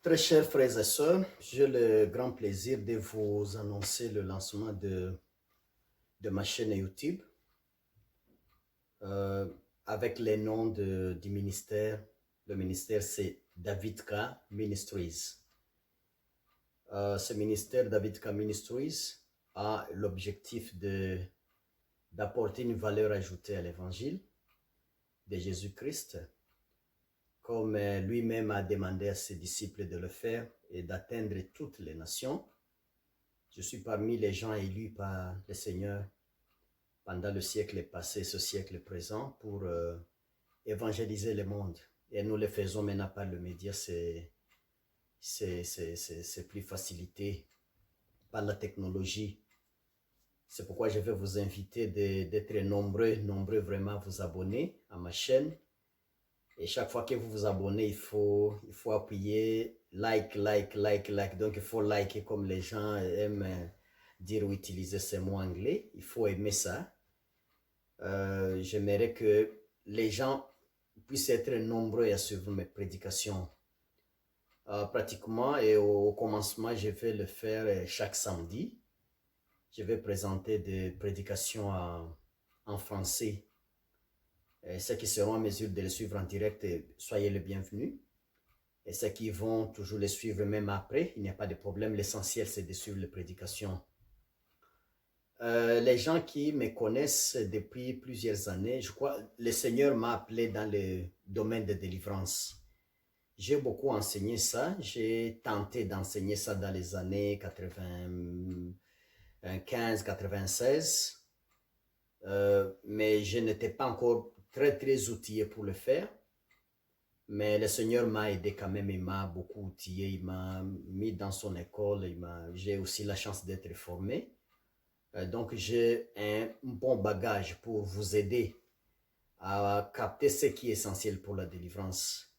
Très chers frères et sœurs, j'ai le grand plaisir de vous annoncer le lancement de ma chaîne YouTube euh, avec les noms du ministère. Le ministère, c'est David K. Ministries. Ce ministère, David K. Ministries, a l'objectif d'apporter une valeur ajoutée à l'évangile de Jésus-Christ, comme lui-même a demandé à ses disciples de le faire et d'atteindre toutes les nations. Je suis parmi les gens élus par le Seigneur pendant le siècle passé, ce siècle présent, pour évangéliser le monde. Et nous le faisons maintenant par le média, c'est plus facilité par la technologie. C'est pourquoi je vais vous inviter d'être nombreux vraiment à vous abonner à ma chaîne. Et chaque fois que vous vous abonnez, il faut appuyer like. Donc, il faut liker comme les gens aiment dire ou utiliser ces mots anglais. Il faut aimer ça. J'aimerais que les gens puissent être nombreux à suivre mes prédications. Pratiquement, et au commencement, je vais le faire chaque samedi. Je vais présenter des prédications en français. Et ceux qui seront en mesure de les suivre en direct, soyez les bienvenus. Et ceux qui vont toujours les suivre même après, il n'y a pas de problème. L'essentiel, c'est de suivre les prédications. Les gens qui me connaissent depuis plusieurs années, je crois, le Seigneur m'a appelé dans le domaine de délivrance. J'ai beaucoup enseigné ça. J'ai tenté d'enseigner ça dans les années 95, 96. Mais je n'étais pas encore très outillé pour le faire. Mais le Seigneur m'a aidé quand même, il m'a beaucoup outillé, il m'a mis dans son école, j'ai aussi la chance d'être formé. Donc j'ai un bon bagage pour vous aider à capter ce qui est essentiel pour la délivrance.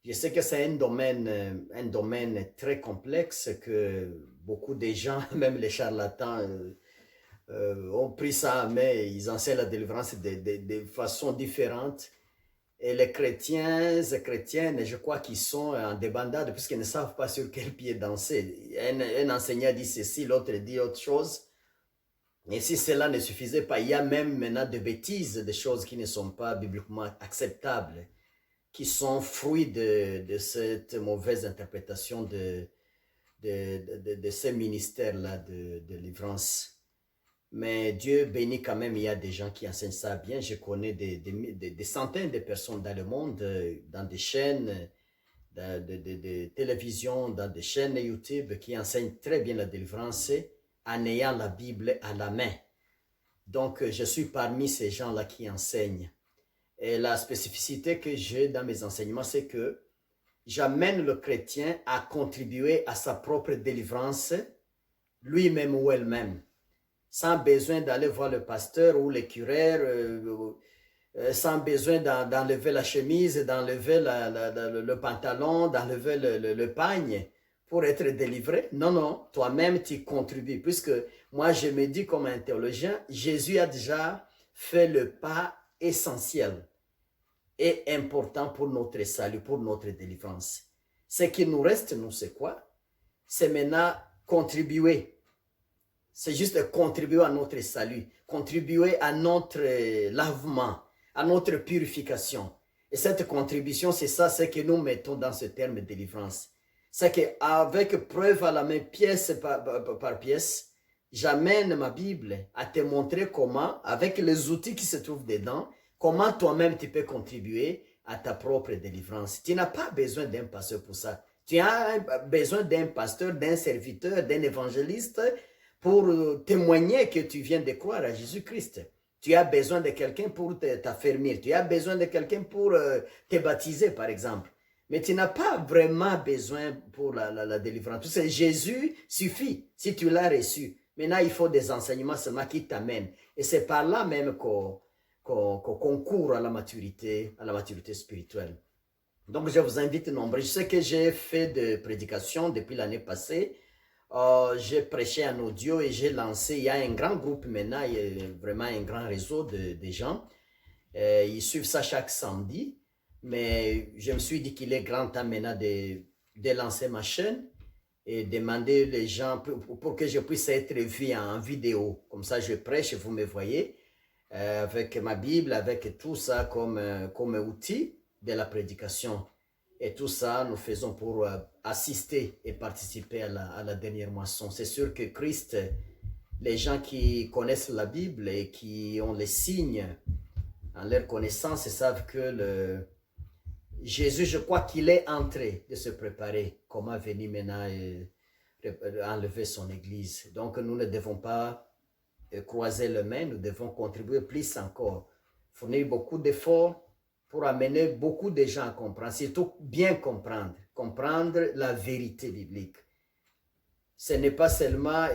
Je sais que c'est un domaine très complexe que beaucoup de gens, même les charlatans, ont pris ça, mais ils enseignent la délivrance de façon différente. Et les chrétiens et chrétiennes, je crois qu'ils sont en débandade puisqu'ils ne savent pas sur quel pied danser. Un enseignant dit ceci, l'autre dit autre chose. Et si cela ne suffisait pas, il y a même maintenant de bêtises, des choses qui ne sont pas bibliquement acceptables, qui sont fruits de cette mauvaise interprétation de ces ministères-là de délivrance. Mais Dieu bénit quand même, il y a des gens qui enseignent ça bien. Je connais des centaines de personnes dans le monde, dans des chaînes de télévision, dans des chaînes YouTube qui enseignent très bien la délivrance en ayant la Bible à la main. Donc, je suis parmi ces gens-là qui enseignent. Et la spécificité que j'ai dans mes enseignements, c'est que j'amène le chrétien à contribuer à sa propre délivrance, lui-même ou elle-même, sans besoin d'aller voir le pasteur ou le curé, sans besoin d'enlever la chemise, d'enlever le pantalon, d'enlever le pagne pour être délivré. Non, non, toi-même tu contribues. Puisque moi je me dis comme un théologien, Jésus a déjà fait le pas essentiel et important pour notre salut, pour notre délivrance. Ce qui nous reste, nous, c'est quoi? C'est maintenant contribuer. C'est juste contribuer à notre salut, contribuer à notre lavement, à notre purification. Et cette contribution, c'est ça, c'est que nous mettons dans ce terme de délivrance. C'est qu'avec preuve à la main, pièce par pièce, j'amène ma Bible à te montrer comment, avec les outils qui se trouvent dedans, comment toi-même tu peux contribuer à ta propre délivrance. Tu n'as pas besoin d'un pasteur pour ça. Tu as besoin d'un pasteur, d'un serviteur, d'un évangéliste pour témoigner que tu viens de croire à Jésus-Christ. Tu as besoin de quelqu'un pour t'affermir. Tu as besoin de quelqu'un pour te baptiser, par exemple. Mais tu n'as pas vraiment besoin pour la délivrance. Tout ça, Jésus suffit si tu l'as reçu. Maintenant, il faut des enseignements seulement qui t'amènent. Et c'est par là même qu'on court à la maturité spirituelle. Donc, je vous invite nombreux. Je sais que j'ai fait des prédications depuis l'année passée. J'ai prêché en audio et j'ai lancé, il y a un grand groupe maintenant, il y a vraiment un grand réseau de gens. Ils suivent ça chaque samedi, mais je me suis dit qu'il est grand temps maintenant de lancer ma chaîne et demander les gens pour que je puisse être vu en vidéo. Comme ça, je prêche, vous me voyez, avec ma Bible, avec tout ça comme outil de la prédication. Et tout ça, nous faisons pour assister et participer à la dernière moisson. C'est sûr que Christ, les gens qui connaissent la Bible et qui ont les signes en leur connaissance, ils savent que Jésus, je crois qu'il est en train de se préparer comment venir maintenant enlever son Église. Donc, nous ne devons pas croiser les mains, nous devons contribuer plus encore, fournir beaucoup d'efforts pour amener beaucoup de gens à comprendre, surtout bien comprendre la vérité biblique. Ce n'est pas seulement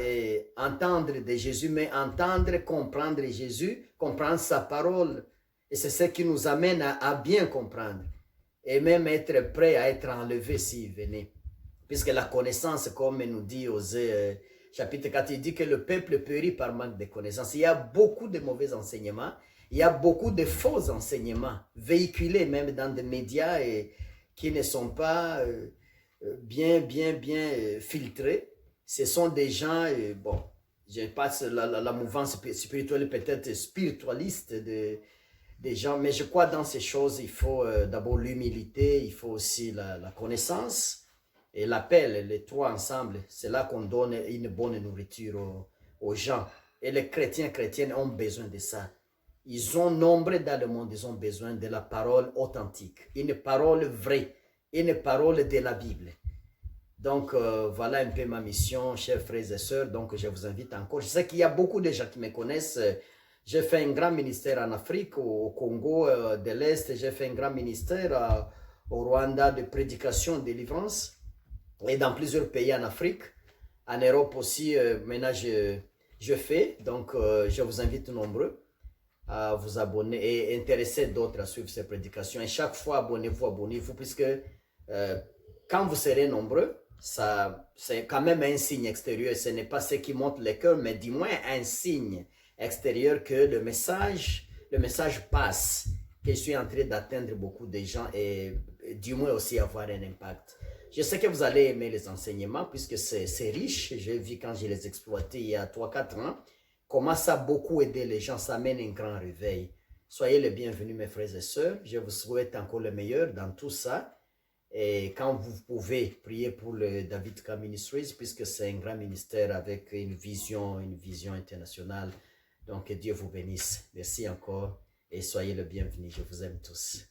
entendre de Jésus, mais entendre, comprendre Jésus, comprendre sa parole. Et c'est ce qui nous amène à bien comprendre et même être prêt à être enlevé s'il venait. Puisque la connaissance, comme nous dit Osée chapitre 4, il dit que le peuple périt par manque de connaissance. Il y a beaucoup de mauvais enseignements, il y a beaucoup de faux enseignements véhiculés même dans des médias qui ne sont pas bien filtrés. Ce sont des gens, bon, je passe la mouvance spirituelle peut-être spiritualiste des gens, mais je crois dans ces choses, il faut d'abord l'humilité, il faut aussi la connaissance et l'appel, les trois ensemble. C'est là qu'on donne une bonne nourriture aux gens. Et les chrétiennes ont besoin de ça. Ils sont nombreux dans le monde, ils ont besoin de la parole authentique, une parole vraie, une parole de la Bible. Donc, voilà un peu ma mission, chers frères et sœurs. Donc, je vous invite encore. Je sais qu'il y a beaucoup de gens qui me connaissent. J'ai fait un grand ministère en Afrique, au Congo de l'Est. J'ai fait un grand ministère au Rwanda de prédication, de délivrance. Et dans plusieurs pays en Afrique. En Europe aussi, maintenant, je fais. Donc, je vous invite nombreux à vous abonner et intéresser d'autres à suivre ces prédications. Et chaque fois, abonnez-vous, puisque quand vous serez nombreux, c'est quand même un signe extérieur. Ce n'est pas ce qui montre le cœur, mais du moins un signe extérieur que le message passe, que je suis en train d'atteindre beaucoup de gens et du moins aussi avoir un impact. Je sais que vous allez aimer les enseignements puisque c'est riche. J'ai vu quand je les exploitais il y a 3-4 ans, comment ça a beaucoup aidé les gens, ça amène un grand réveil. Soyez les bienvenus mes frères et sœurs. Je vous souhaite encore le meilleur dans tout ça. Et quand vous pouvez prier pour le David K Ministries, puisque c'est un grand ministère avec une vision internationale. Donc, que Dieu vous bénisse. Merci encore et soyez le bienvenu. Je vous aime tous.